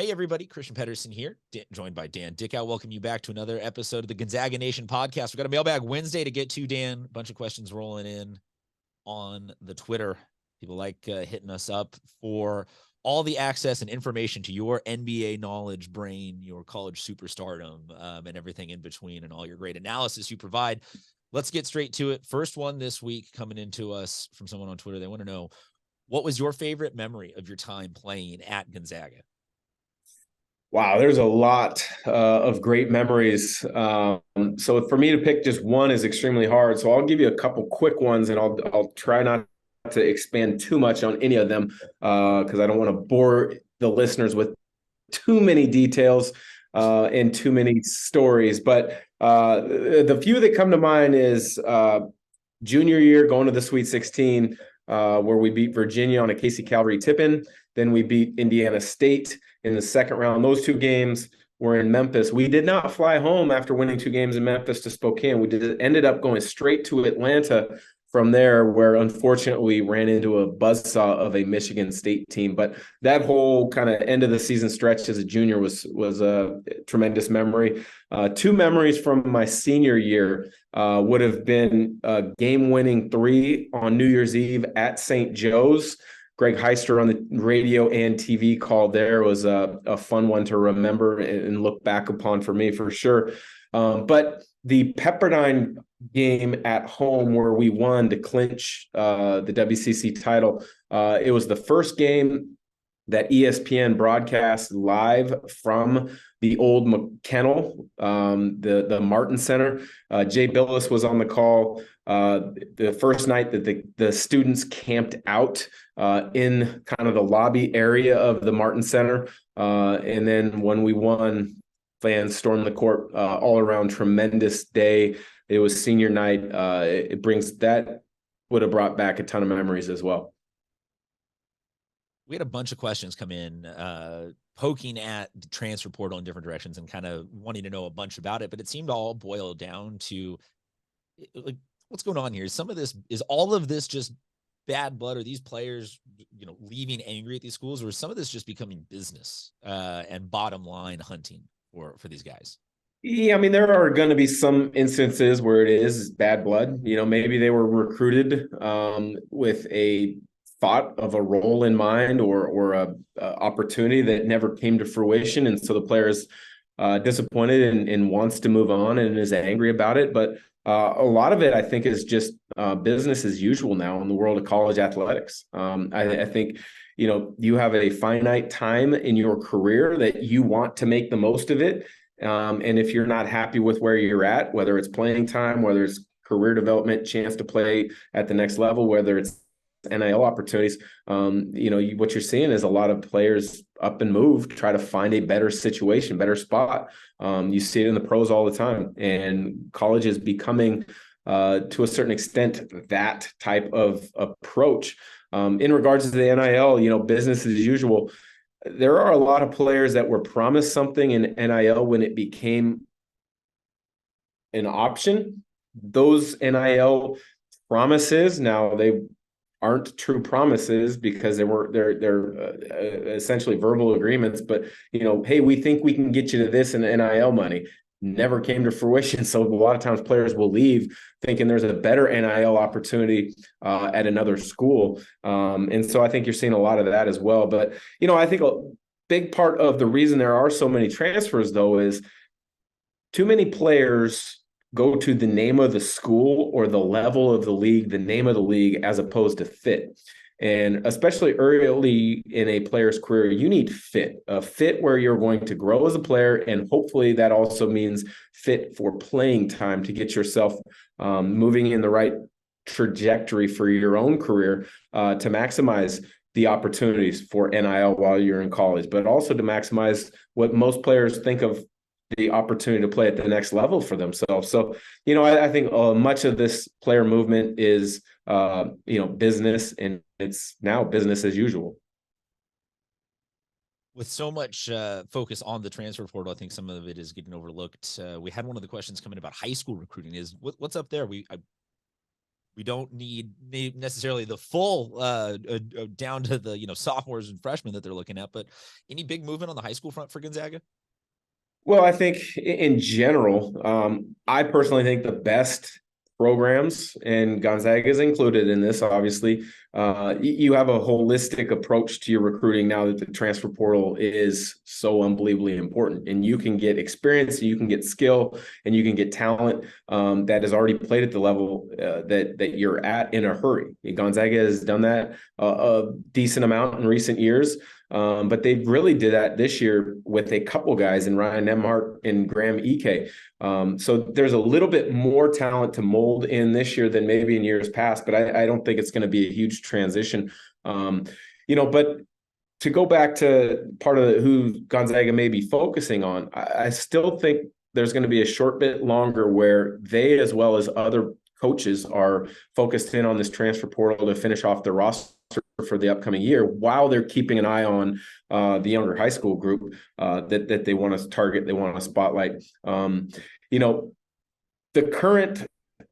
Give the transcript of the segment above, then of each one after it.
Hey, everybody. Christian Pedersen here, joined by Dan Dickau. Welcome you back to another episode of the Gonzaga Nation podcast. We've got a mailbag Wednesday to get to, Dan. A bunch of questions rolling in on the Twitter. People like hitting us up for all the access and information to your NBA knowledge brain, your college superstardom, and everything in between, and all your great analysis you provide. Let's get straight to it. First one this week coming into us from someone on Twitter. They want to know, what was your favorite memory of your time playing at Gonzaga? Wow, there's a lot of great memories. So for me to pick just one is extremely hard. So I'll give you a couple quick ones, and I'll try not to expand too much on any of them because I don't want to bore the listeners with too many details and too many stories. But the few that come to mind is junior year going to the Sweet 16, where we beat Virginia on a Casey Calvary tip-in. Then we beat Indiana State in the second round. Those two games were in Memphis. We did not fly home after winning two games in Memphis to Spokane. We ended up going straight to Atlanta from there, where unfortunately we ran into a buzzsaw of a Michigan State team. But that whole kind of end of the season stretch as a junior was a tremendous memory. Two memories from my senior year would have been a game-winning three on New Year's Eve at St. Joe's. Greg Heister on the radio and TV call there was a fun one to remember and look back upon for me for sure. But the Pepperdine game at home where we won to clinch the WCC title, it was the first game that ESPN broadcast live from the old McKennel, the Martin Center. Jay Billis was on the call. The first night that the students camped out in kind of the lobby area of the Martin Center. And then when we won, fans stormed the court all around. Tremendous day. It was senior night. Would have brought back a ton of memories as well. We had a bunch of questions come in poking at the transfer portal in different directions and kind of wanting to know a bunch about it, but it seemed to all boil down to, like, what's going on here? Is all of this just bad blood? Are these players, leaving angry at these schools, or is some of this just becoming business and bottom line hunting for these guys? Yeah, I mean, there are going to be some instances where it is bad blood. Maybe they were recruited with a thought of a role in mind or a opportunity that never came to fruition, and so the player is disappointed and wants to move on and is angry about it. But a lot of it, I think, is just business as usual now in the world of college athletics. I think you have a finite time in your career that you want to make the most of it. And if you're not happy with where you're at, whether it's playing time, whether it's career development, chance to play at the next level, whether it's NIL opportunities, what you're seeing is a lot of players up and move, try to find a better situation, better spot. You see it in the pros all the time, and college is becoming, to a certain extent, that type of approach. In regards to the NIL, business as usual. There are a lot of players that were promised something in NIL when it became an option. Those NIL promises, now they aren't true promises because they're essentially verbal agreements, but hey, we think we can get you to this in NIL money. Never came to fruition. So a lot of times players will leave thinking there's a better NIL opportunity at another school. And so I think you're seeing a lot of that as well. But, I think a big part of the reason there are so many transfers, though, is too many players go to the name of the school or the level of the league, the name of the league, as opposed to fit. And especially early in a player's career, you need a fit where you're going to grow as a player. And hopefully that also means fit for playing time to get yourself moving in the right trajectory for your own career, to maximize the opportunities for NIL while you're in college, but also to maximize what most players think of the opportunity to play at the next level for themselves. So, I think much of this player movement is, business, and it's now business as usual. With so much focus on the transfer portal, I think some of it is getting overlooked. We had one of the questions coming about high school recruiting. What's up there? We don't need necessarily the full down to the sophomores and freshmen that they're looking at, but any big movement on the high school front for Gonzaga? Well, I think in general, I personally think the best programs, and Gonzaga is included in this, obviously, you have a holistic approach to your recruiting now that the transfer portal is so unbelievably important. And you can get experience, you can get skill, and you can get talent that has already played at the level that you're at in a hurry. Gonzaga has done that a decent amount in recent years. But they really did that this year with a couple guys in Ryan Nemhart and Graham Ike. So there's a little bit more talent to mold in this year than maybe in years past, but I don't think it's going to be a huge transition. But to go back to part of who Gonzaga may be focusing on, I still think there's going to be a short bit longer where they, as well as other coaches, are focused in on this transfer portal to finish off the roster for the upcoming year, while they're keeping an eye on the younger high school group that they want to target, they want to spotlight. The current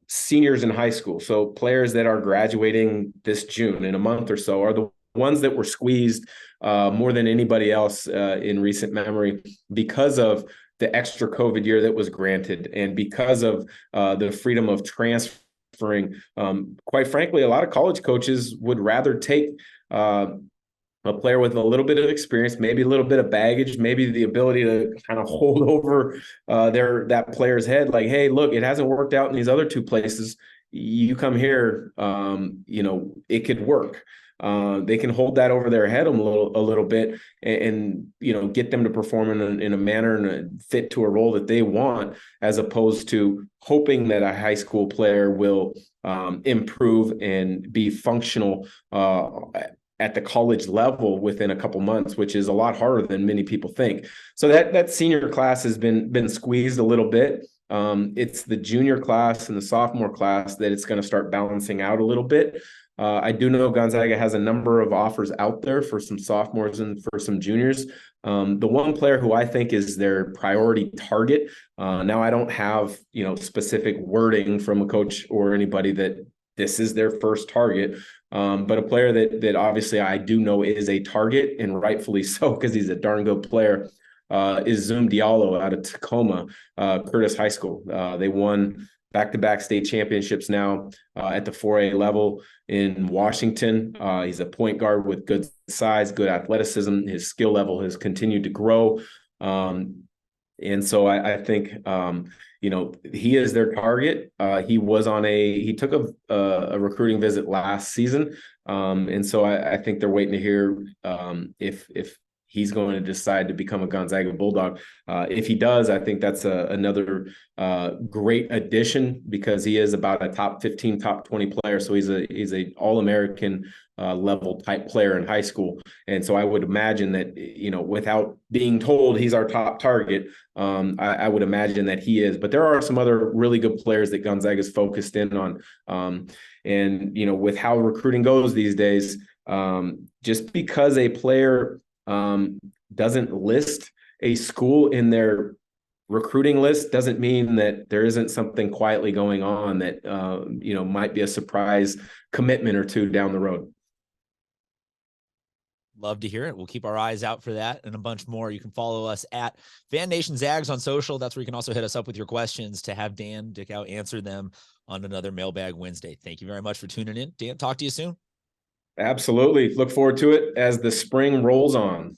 seniors in high school, so players that are graduating this June in a month or so, are the ones that were squeezed more than anybody else in recent memory because of the extra COVID year that was granted, and because of the freedom of transfer. Quite frankly, a lot of college coaches would rather take a player with a little bit of experience, maybe a little bit of baggage, maybe the ability to kind of hold over that player's head. Like, hey, look, it hasn't worked out in these other two places. You come here, it could work. They can hold that over their head a little bit and get them to perform in a manner and a fit to a role that they want, as opposed to hoping that a high school player will improve and be functional at the college level within a couple months, which is a lot harder than many people think. So that senior class has been squeezed a little bit. It's the junior class and the sophomore class that it's going to start balancing out a little bit. I do know Gonzaga has a number of offers out there for some sophomores and for some juniors. The one player who I think is their priority target, now I don't have specific wording from a coach or anybody that this is their first target, but a player that obviously I do know is a target, and rightfully so, because he's a darn good player, is Zoom Diallo out of Tacoma, Curtis High School. They won back-to-back state championships now at the 4A level in Washington. He's a point guard with good size, good athleticism. His skill level has continued to grow. And so I think, he is their target. He took a recruiting visit last season. And so I think they're waiting to hear if he's going to decide to become a Gonzaga Bulldog. If he does, I think that's another great addition, because he is about a top 15, top 20 player. So he's a All-American level type player in high school. And so I would imagine that, without being told he's our top target, I would imagine that he is. But there are some other really good players that Gonzaga is focused in on. And with how recruiting goes these days, just because a player doesn't list a school in their recruiting list doesn't mean that there isn't something quietly going on that might be a surprise commitment or two down the road. Love to hear it. We'll keep our eyes out for that and a bunch more. You can follow us at Fan Nation Zags on social. That's where you can also hit us up with your questions to have Dan Dickau answer them on another Mailbag Wednesday. Thank you very much for tuning in. Dan, talk to you soon. Absolutely. Look forward to it as the spring rolls on.